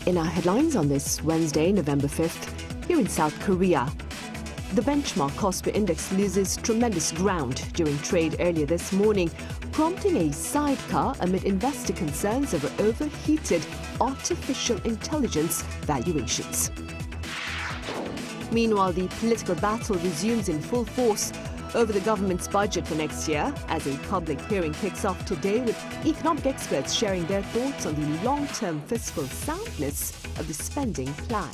In our headlines on this Wednesday, November 5th, here in South Korea, the benchmark KOSPI index loses tremendous ground during trade earlier this morning, prompting a sidecar amid investor concerns over overheated artificial intelligence valuations. Meanwhile, the political battle resumes in full force over the government's budget for next year as a public hearing kicks off today with economic experts sharing their thoughts on the long-term fiscal soundness of the spending plan.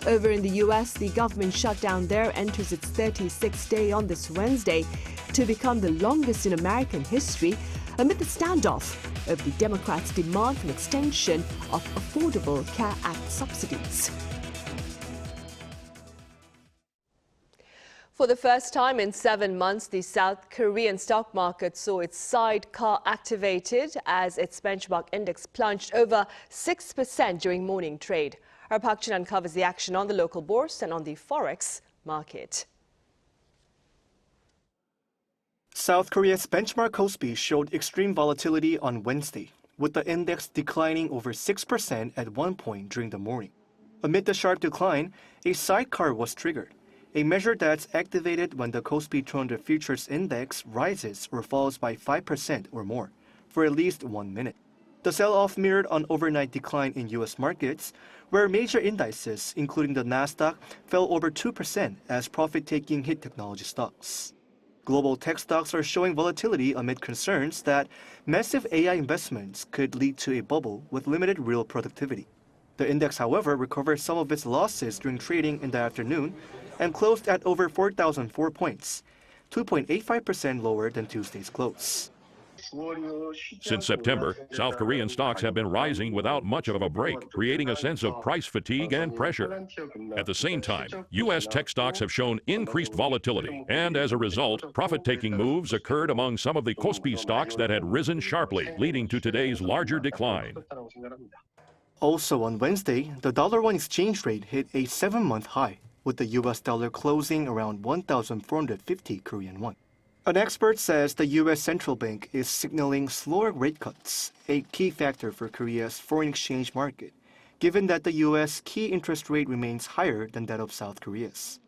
Over in the US, the government shutdown there enters its 36th day on this Wednesday to become the longest in American history amid the standoff over the Democrats' demand for an extension of Affordable Care Act subsidies. For the first time in 7 months, the South Korean stock market saw its sidecar activated as its benchmark index plunged over 6% during morning trade. Our Park Jin uncovers the action on the local bourse and on the forex market. South Korea's benchmark KOSPI showed extreme volatility on Wednesday, with the index declining over 6% at one point during the morning. Amid the sharp decline, a sidecar was triggered, a measure that's activated when the KOSPI 200 futures index rises or falls by 5% or more for at least 1 minute. The sell-off mirrored an overnight decline in U.S. markets, where major indices, including the Nasdaq, fell over 2% as profit-taking hit technology stocks. Global tech stocks are showing volatility amid concerns that massive AI investments could lead to a bubble with limited real productivity. The index, however, recovered some of its losses during trading in the afternoon and closed at over 4,004 points, 2.85% lower than Tuesday's close. Since September, South Korean stocks have been rising without much of a break, creating a sense of price fatigue and pressure. At the same time, U.S. tech stocks have shown increased volatility, and as a result, profit-taking moves occurred among some of the KOSPI stocks that had risen sharply, leading to today's larger decline. Also on Wednesday, the dollar-won exchange rate hit a 7-month high, with the U.S. dollar closing around 1,450 Korean won. An expert says the U.S. central bank is signaling slower rate cuts, a key factor for Korea's foreign exchange market, given that the U.S. key interest rate remains higher than that of South Korea's.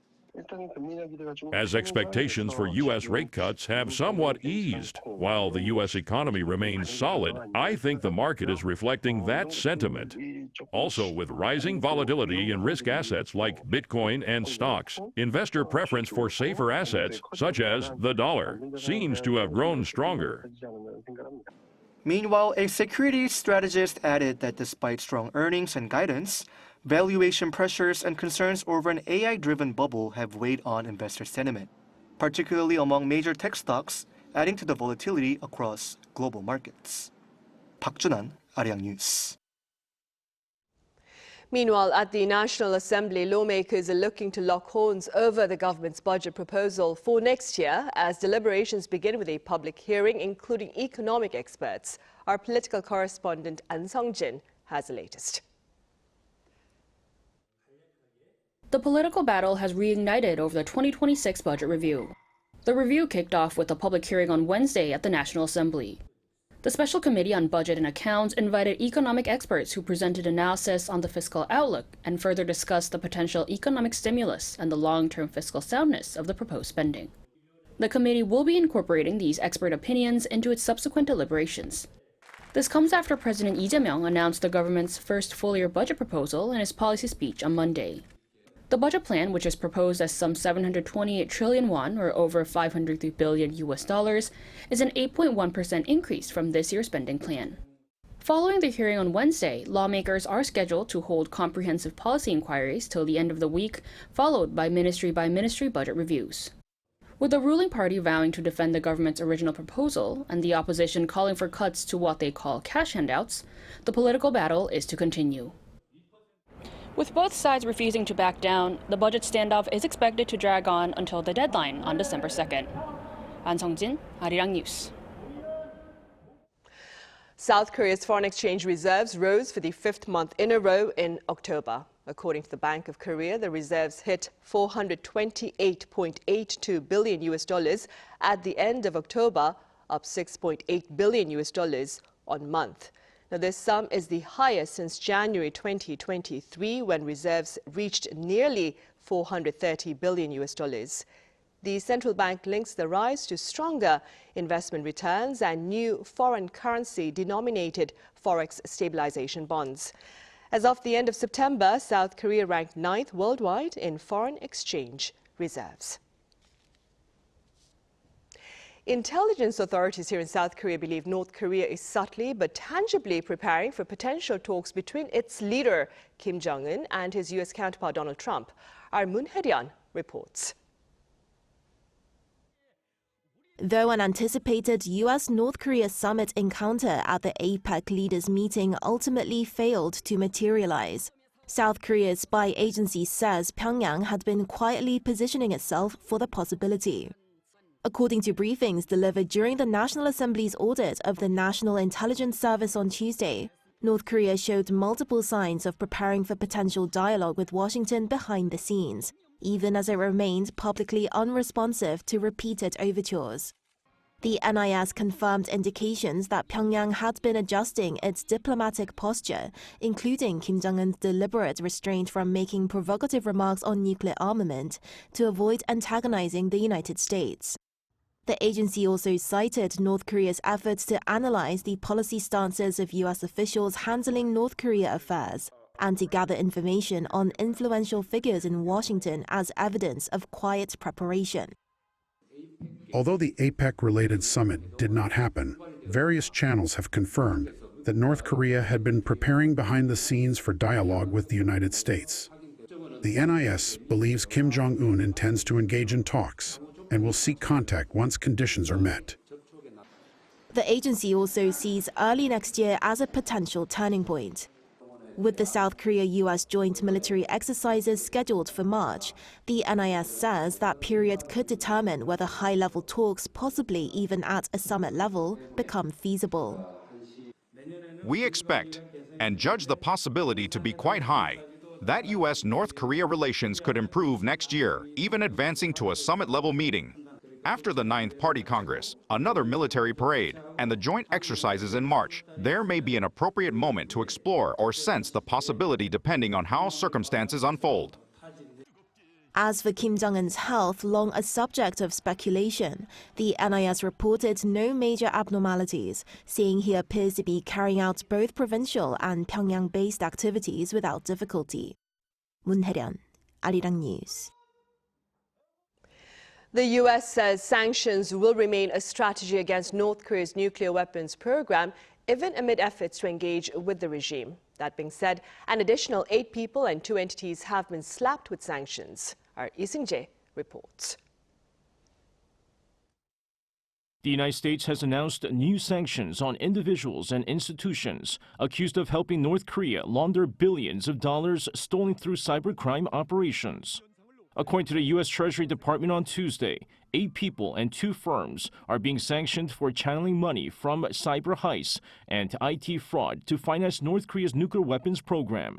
As expectations for U.S. rate cuts have somewhat eased, while the U.S. economy remains solid, I think the market is reflecting that sentiment. Also, with rising volatility in risk assets like Bitcoin and stocks, investor preference for safer assets, such as the dollar, seems to have grown stronger. Meanwhile, a securities strategist added that despite strong earnings and guidance, valuation pressures and concerns over an AI-driven bubble have weighed on investor sentiment, particularly among major tech stocks, adding to the volatility across global markets. Park Jin, Arirang News. Meanwhile, at the National Assembly, lawmakers are looking to lock horns over the government's budget proposal for next year as deliberations begin with a public hearing, including economic experts. Our political correspondent An Sung-jin has the latest. The political battle has reignited over the 2026 budget review. The review kicked off with a public hearing on Wednesday at the National Assembly. The Special Committee on Budget and Accounts invited economic experts who presented analysis on the fiscal outlook and further discussed the potential economic stimulus and the long-term fiscal soundness of the proposed spending. The committee will be incorporating these expert opinions into its subsequent deliberations. This comes after President Lee Jae-myung announced the government's first full-year budget proposal in his policy speech on Monday. The budget plan, which is proposed as some 728 trillion won, or over $503 billion US, is an 8.1% increase from this year's spending plan. Following the hearing on Wednesday, lawmakers are scheduled to hold comprehensive policy inquiries till the end of the week, followed by ministry-by-ministry budget reviews. With the ruling party vowing to defend the government's original proposal and the opposition calling for cuts to what they call cash handouts, the political battle is to continue. With both sides refusing to back down, the budget standoff is expected to drag on until the deadline on December 2nd. An Sung-jin, Arirang News. South Korea's foreign exchange reserves rose for the 5th month in a row in October. According to the Bank of Korea, the reserves hit $428.82 billion at the end of October, up $6.8 billion on month. Now, this sum is the highest since January 2023, when reserves reached nearly $430 billion. The central bank links the rise to stronger investment returns and new foreign currency denominated forex stabilization bonds. As of the end of September, South Korea ranked 9th worldwide in foreign exchange reserves. Intelligence authorities here in South Korea believe North Korea is subtly but tangibly preparing for potential talks between its leader, Kim Jong-un, and his U.S. counterpart, Donald Trump. Our Moon Hye-ryan reports. Though an anticipated U.S.-North Korea summit encounter at the APEC leaders' meeting ultimately failed to materialize, South Korea's spy agency says Pyongyang had been quietly positioning itself for the possibility. According to briefings delivered during the National Assembly's audit of the National Intelligence Service on Tuesday, North Korea showed multiple signs of preparing for potential dialogue with Washington behind the scenes, even as it remained publicly unresponsive to repeated overtures. The NIS confirmed indications that Pyongyang had been adjusting its diplomatic posture, including Kim Jong-un's deliberate restraint from making provocative remarks on nuclear armament, to avoid antagonizing the United States. The agency also cited North Korea's efforts to analyze the policy stances of U.S. officials handling North Korea affairs and to gather information on influential figures in Washington as evidence of quiet preparation. Although the APEC-related summit did not happen, various channels have confirmed that North Korea had been preparing behind the scenes for dialogue with the United States. The NIS believes Kim Jong-un intends to engage in talks and will seek contact once conditions are met. The agency also sees early next year as a potential turning point. With the South Korea-US joint military exercises scheduled for March, the NIS says that period could determine whether high-level talks, possibly even at a summit level, become feasible. We expect and judge the possibility to be quite high that U.S.-North Korea relations could improve next year, even advancing to a summit-level meeting. After the 9th Party Congress, another military parade, and the joint exercises in March, there may be an appropriate moment to explore or sense the possibility depending on how circumstances unfold. As for Kim Jong-un's health, long a subject of speculation, the NIS reported no major abnormalities, saying he appears to be carrying out both provincial and Pyongyang-based activities without difficulty. Moon Hye-ryan, Arirang News. The U.S. says sanctions will remain a strategy against North Korea's nuclear weapons program, even amid efforts to engage with the regime. That being said, an additional 8 people and 2 entities have been slapped with sanctions. Our Lee Seung-jae reports. The United States has announced new sanctions on individuals and institutions accused of helping North Korea launder billions of dollars stolen through cybercrime operations. According to the U.S. Treasury Department on Tuesday, 8 people and 2 firms are being sanctioned for channeling money from cyber heists and IT fraud to finance North Korea's nuclear weapons program.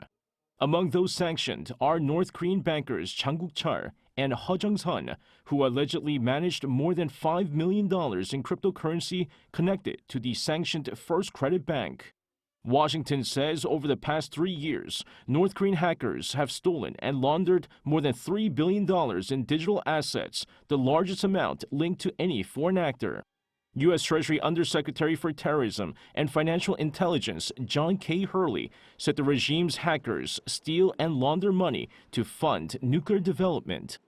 Among those sanctioned are North Korean bankers Chang Guk-chul and Heo Jung-sun, who allegedly managed more than $5 million in cryptocurrency connected to the sanctioned First Credit Bank. Washington says over the past 3 years, North Korean hackers have stolen and laundered more than $3 billion in digital assets, the largest amount linked to any foreign actor. U.S. Treasury Undersecretary for Terrorism and Financial Intelligence John K. Hurley said the regime's hackers steal and launder money to fund nuclear development.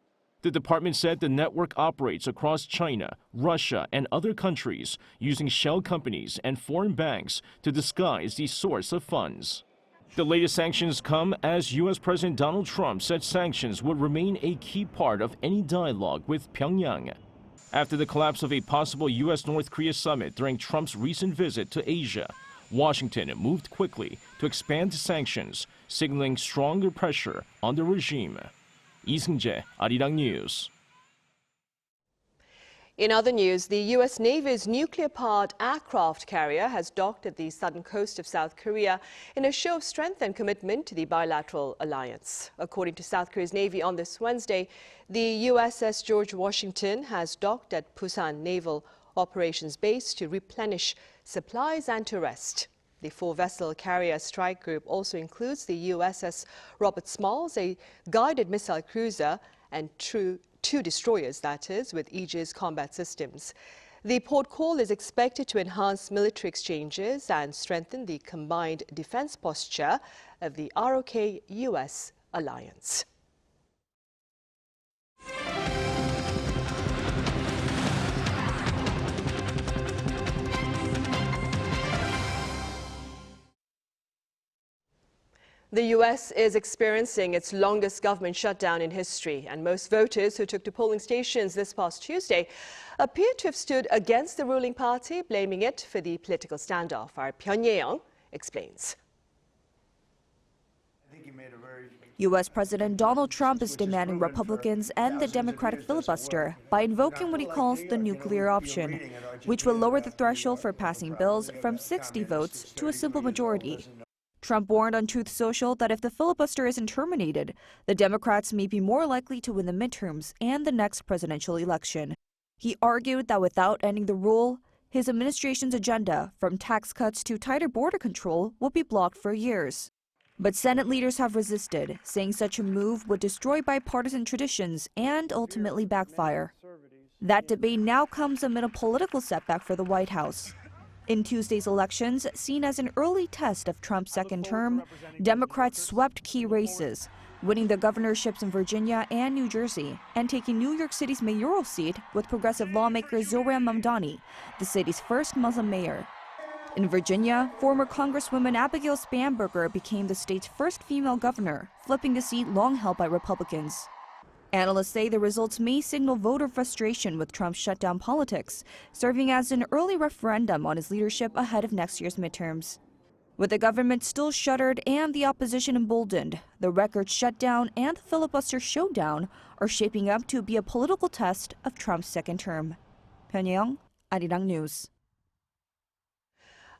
The department said the network operates across China, Russia, and other countries, using shell companies and foreign banks to disguise the source of funds. The latest sanctions come as U.S. President Donald Trump said sanctions would remain a key part of any dialogue with Pyongyang. After the collapse of a possible U.S.-North Korea summit during Trump's recent visit to Asia, Washington moved quickly to expand sanctions, signaling stronger pressure on the regime. Lee Seung-jae, Arirang News. In other news, the U.S. Navy's nuclear-powered aircraft carrier has docked at the southern coast of South Korea in a show of strength and commitment to the bilateral alliance. According to South Korea's Navy on this Wednesday, the USS George Washington has docked at Busan Naval Operations Base to replenish supplies and to rest. The four-vessel carrier strike group also includes the USS Robert Smalls, a guided missile cruiser, and two destroyers, that is, with Aegis combat systems. The port call is expected to enhance military exchanges and strengthen the combined defense posture of the ROK-US alliance. The U.S. is experiencing its longest government shutdown in history, and most voters who took to polling stations this past Tuesday appear to have stood against the ruling party, blaming it for the political standoff. Our Pyongyang explains. U.S. President Donald Trump is demanding Republicans end the Democratic filibuster by invoking what he calls the nuclear option, which will lower the threshold for passing bills from 60 votes to a simple majority. Trump warned on Truth Social that if the filibuster isn't terminated, the Democrats may be more likely to win the midterms and the next presidential election. He argued that without ending the rule, his administration's agenda, from tax cuts to tighter border control, would be blocked for years. But Senate leaders have resisted, saying such a move would destroy bipartisan traditions and ultimately backfire. That debate now comes amid a political setback for the White House. In Tuesday's elections, seen as an early test of Trump's second term, Democrats swept key races, winning the governorships in Virginia and New Jersey, and taking New York City's mayoral seat with progressive lawmaker Zohran Mamdani, the city's first Muslim mayor. In Virginia, former Congresswoman Abigail Spanberger became the state's first female governor, flipping the seat long held by Republicans. Analysts say the results may signal voter frustration with Trump's shutdown politics, serving as an early referendum on his leadership ahead of next year's midterms. With the government still shuttered and the opposition emboldened, the record shutdown and the filibuster showdown are shaping up to be a political test of Trump's second term. Pyongyang, Arirang News.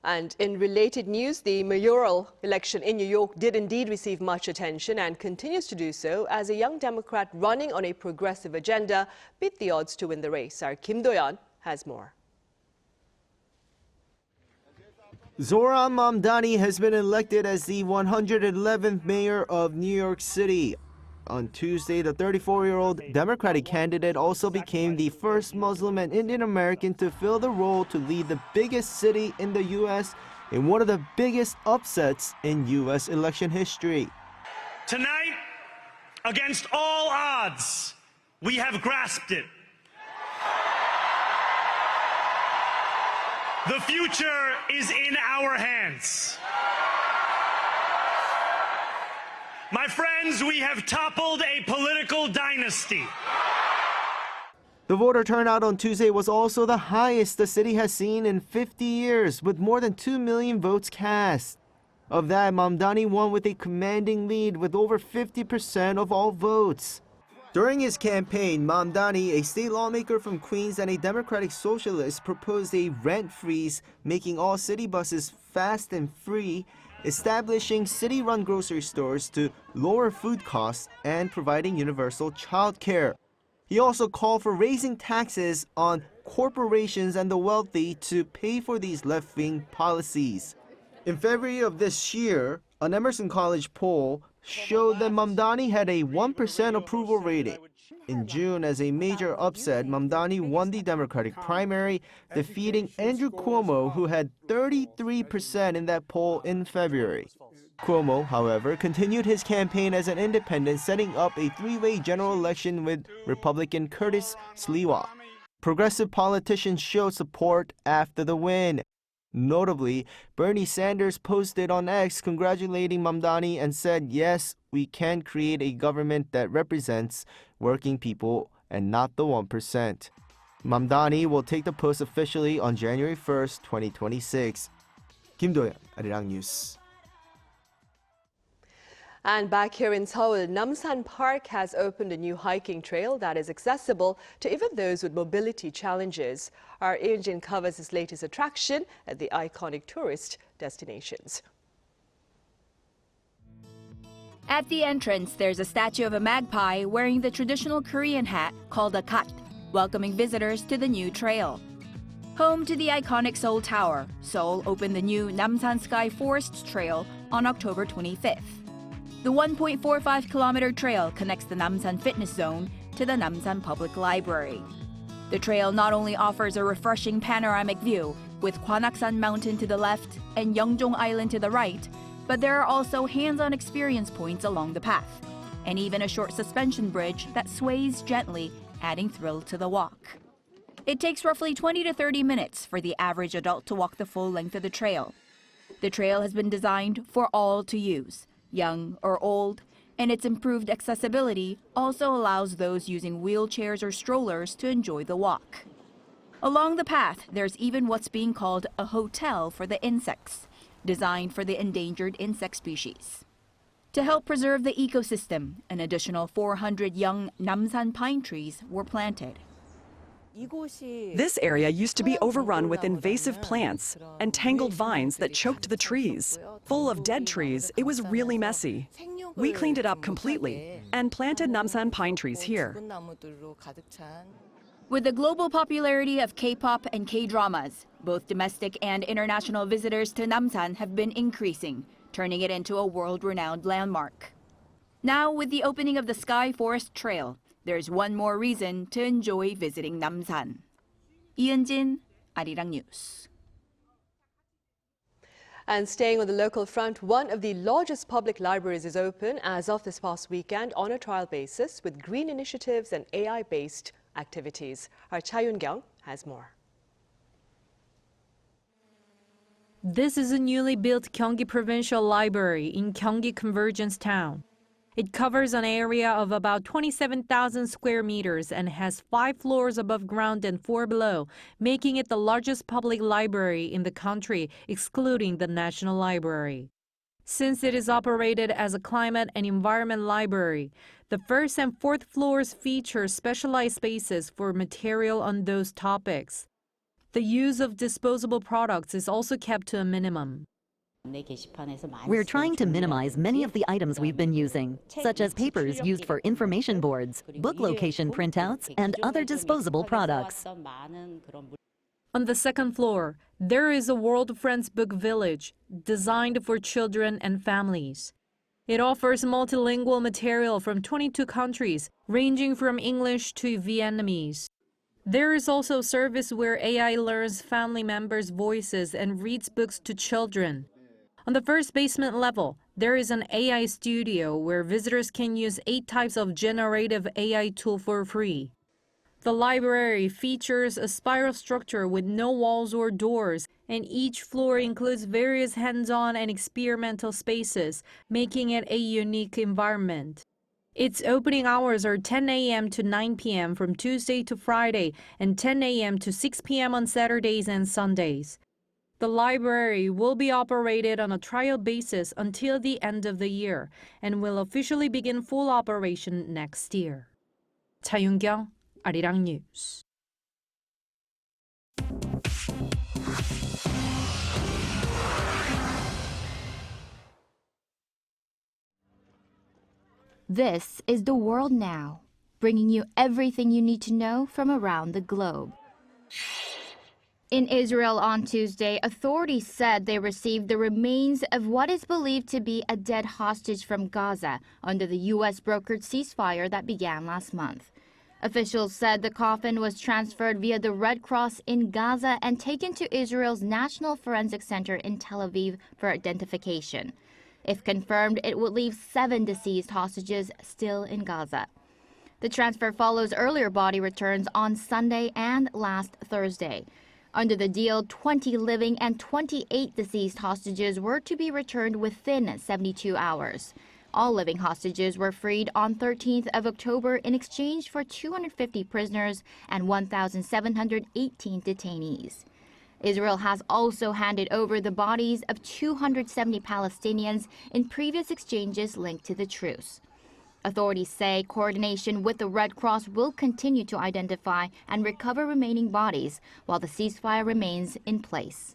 And in related news, the mayoral election in New York did indeed receive much attention and continues to do so as a young Democrat running on a progressive agenda beat the odds to win the race. Our Kim Do-yeon has more. Zohran Mamdani has been elected as the 111th mayor of New York City. On Tuesday, the 34-year-old Democratic candidate also became the first Muslim and Indian American to fill the role to lead the biggest city in the U.S. in one of the biggest upsets in U.S. election history. Tonight, against all odds, we have grasped it. The future is in our hands. My friends, we have toppled a political dynasty. The voter turnout on Tuesday was also the highest the city has seen in 50 years, with more than 2 million votes cast. Of that, Mamdani won with a commanding lead with over 50% of all votes. During his campaign, Mamdani, a state lawmaker from Queens and a Democratic socialist, proposed a rent freeze, making all city buses fast and free, establishing city-run grocery stores to lower food costs, and providing universal child care. He also called for raising taxes on corporations and the wealthy to pay for these left-wing policies. In February of this year, an Emerson College poll showed that Mamdani had a 1% approval rating. In June, as a major upset, Mamdani won the Democratic primary, defeating Andrew Cuomo, who had 33% in that poll in February. Cuomo, however, continued his campaign as an independent, setting up a three-way general election with Republican Curtis Sliwa. Progressive politicians showed support after the win. Notably, Bernie Sanders posted on X congratulating Mamdani and said, "Yes, we can create a government that represents working people and not the 1%. Mamdani will take the post officially on January 1st, 2026. Kim Do-yeon, Arirang News. And back here in Seoul, Namsan Park has opened a new hiking trail that is accessible to even those with mobility challenges. Our Arirang covers this latest attraction at the iconic tourist destinations. At the entrance, there's a statue of a magpie wearing the traditional Korean hat called a gat, welcoming visitors to the new trail. Home to the iconic Seoul Tower, Seoul opened the new Namsan Sky Forest Trail on October 25th. The 1.45-kilometer trail connects the Namsan Fitness Zone to the Namsan Public Library. The trail not only offers a refreshing panoramic view with Gwanaksan Mountain to the left and Yeongjong Island to the right, but there are also hands-on experience points along the path, and even a short suspension bridge that sways gently, adding thrill to the walk. It takes roughly 20 to 30 minutes for the average adult to walk the full length of the trail. The trail has been designed for all to use, young or old, and its improved accessibility also allows those using wheelchairs or strollers to enjoy the walk. Along the path, there's even what's being called a hotel for the insects, designed for the endangered insect species. To help preserve the ecosystem, an additional 400 young Namsan pine trees were planted. This area used to be overrun with invasive plants and tangled vines that choked the trees. Full of dead trees, it was really messy. We cleaned it up completely and planted Namsan pine trees here. With the global popularity of K-pop and K-dramas, both domestic and international visitors to Namsan have been increasing, turning it into a world-renowned landmark. Now, with the opening of the Sky Forest Trail, there's one more reason to enjoy visiting Namsan. 이은진, Arirang News. And staying on the local front, one of the largest public libraries is open as of this past weekend on a trial basis with green initiatives and AI-based activities. Our Cha Yun-kyung has more. This is a newly built Gyeonggi Provincial Library in Gyeonggi Convergence Town. It covers an area of about 27,000 square meters and has 5 floors above ground and 4 below, making it the largest public library in the country, excluding the National Library. Since it is operated as a climate and environment library, the first and 4th floors feature specialized spaces for material on those topics. The use of disposable products is also kept to a minimum. We're trying to minimize many of the items we've been using, such as papers used for information boards, book location printouts, and other disposable products. On the 2nd floor, there is a World Friends Book Village, designed for children and families. It offers multilingual material from 22 countries, ranging from English to Vietnamese. There is also a service where AI learns family members' voices and reads books to children. On the first basement level, there is an AI studio where visitors can use 8 types of generative AI tool for free. The library features a spiral structure with no walls or doors, and each floor includes various hands-on and experimental spaces, making it a unique environment. Its opening hours are 10 a.m. to 9 p.m. from Tuesday to Friday and 10 a.m. to 6 p.m. on Saturdays and Sundays. The library will be operated on a trial basis until the end of the year and will officially begin full operation next year. Cha Yun-kyung, Arirang News. This is The World Now, bringing you everything you need to know from around the globe. In Israel on Tuesday, authorities said they received the remains of what is believed to be a dead hostage from Gaza under the U.S. brokered ceasefire that began last month. Officials said the coffin was transferred via the Red Cross in Gaza and taken to Israel's National Forensic Center in Tel Aviv for identification. If confirmed, it would leave 7 deceased hostages still in Gaza. The transfer follows earlier body returns on Sunday and last Thursday. Under the deal, 20 living and 28 deceased hostages were to be returned within 72 hours. All living hostages were freed on 13th of October in exchange for 250 prisoners and 1,718 detainees. Israel has also handed over the bodies of 270 Palestinians in previous exchanges linked to the truce. Authorities say coordination with the Red Cross will continue to identify and recover remaining bodies while the ceasefire remains in place.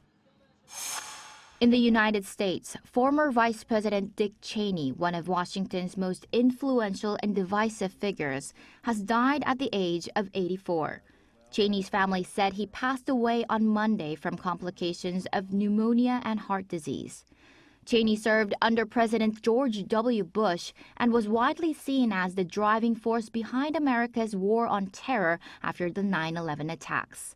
In the United States, former Vice President Dick Cheney, one of Washington's most influential and divisive figures, has died at the age of 84. Cheney's family said he passed away on Monday from complications of pneumonia and heart disease. Cheney served under President George W. Bush and was widely seen as the driving force behind America's war on terror after the 9/11 attacks.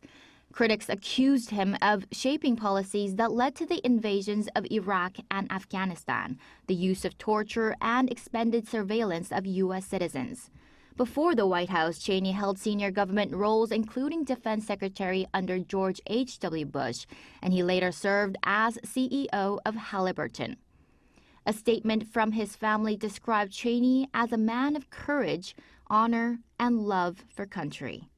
Critics accused him of shaping policies that led to the invasions of Iraq and Afghanistan, the use of torture, and expanded surveillance of U.S. citizens. Before the White House, Cheney held senior government roles, including Defense Secretary under George H.W. Bush, and he later served as CEO of Halliburton. A statement from his family described Cheney as a man of courage, honor, and love for country.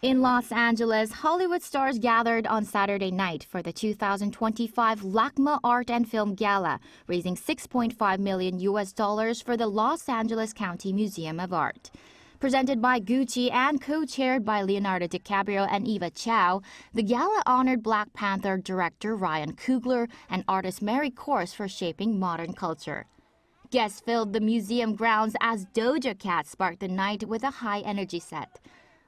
In Los Angeles, Hollywood stars gathered on Saturday night for the 2025 LACMA Art and Film Gala, raising $6.5 million for the Los Angeles County Museum of Art. Presented by Gucci and co-chaired by Leonardo DiCaprio and Eva Chow, the gala honored Black Panther director Ryan Coogler and artist Mary Corse for shaping modern culture. Guests filled the museum grounds as Doja Cat sparked the night with a high-energy set.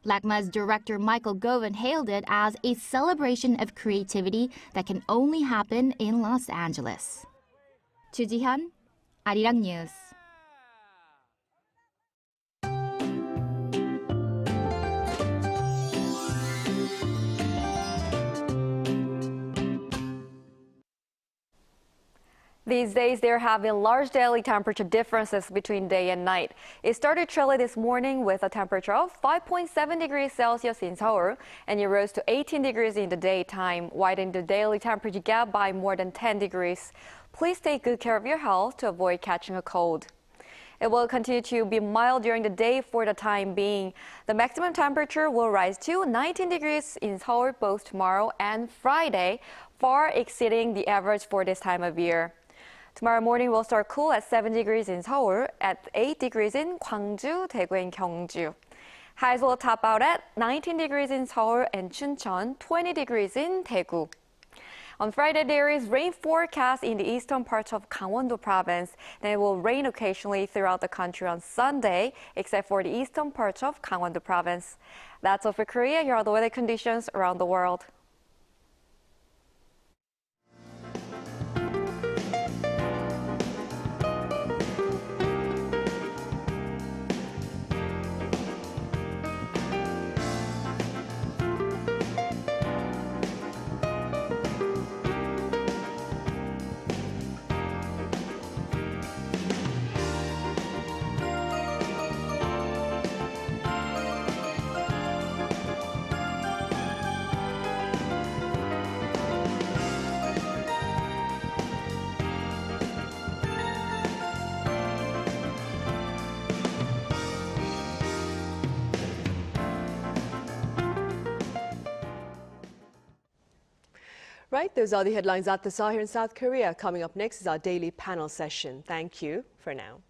LACMA's director Michael Govan hailed it as a celebration of creativity that can only happen in Los Angeles. Chu Ji-hyun, Arirang News. These days, there have been large daily temperature differences between day and night. It started chilly this morning with a temperature of 5.7 degrees Celsius in Seoul, and it rose to 18 degrees in the daytime, widening the daily temperature gap by more than 10 degrees. Please take good care of your health to avoid catching a cold. It will continue to be mild during the day for the time being. The maximum temperature will rise to 19 degrees in Seoul both tomorrow and Friday, far exceeding the average for this time of year. Tomorrow morning will start cool at 7 degrees in Seoul, at 8 degrees in Gwangju, Daegu, and Gyeongju. Highs will top out at 19 degrees in Seoul and Chuncheon, 20 degrees in Daegu. On Friday, there is rain forecast in the eastern parts of Gangwon-do province. Then it will rain occasionally throughout the country on Sunday, except for the eastern parts of Gangwon-do province. That's all for Korea. Here are the weather conditions around the world. Right, those are the headlines at this hour here in South Korea. Coming up next is our daily panel session. Thank you for now.